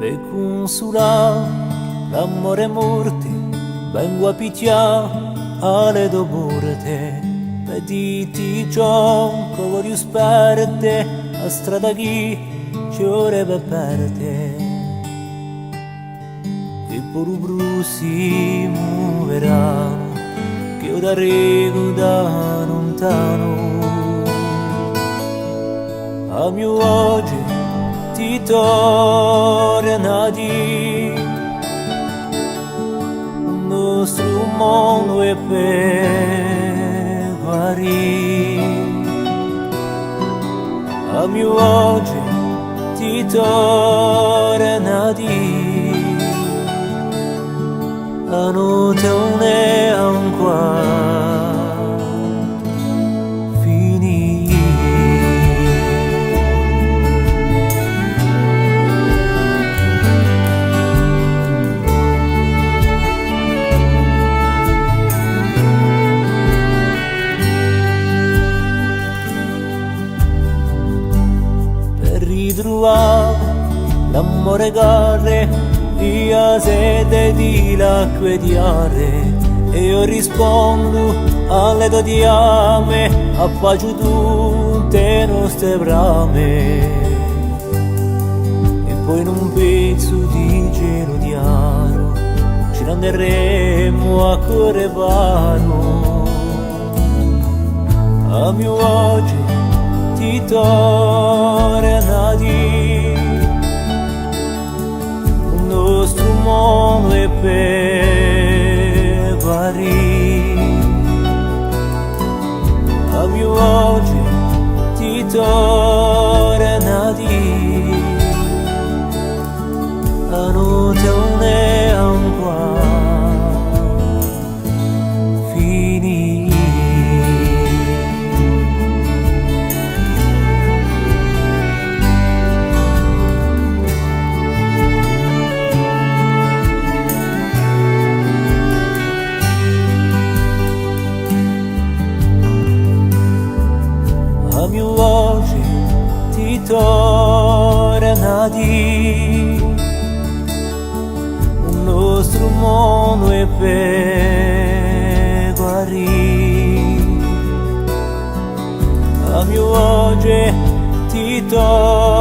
per consolare l'amore morte, vengo a picchiare alle do morte, per dirti ciò che voglio sperde, a strada chi ci vorrebbe perdere. E pure brusi muoveranno, che io t'arrivo da lontano. A mio oggi ti torna a dire, il nostro mondo è per guarire. A mio oggi ti torna a dire, la notte non è ancora ritrovare l'amore che via sete di l'acqua e di are, e io rispondo alle tue diame, a pace tutte le nostre brame, e poi in un pezzo di cielo chiaro ci andremo a cuore paro. A mio oggi ti torna a dire, il nostro mondo è per guarire. A mio oggi ti torna a dire, la notte non è ancora finita. A mio oggi ti torna a dire, il nostro mondo è per guarire. A mio oggi ti torna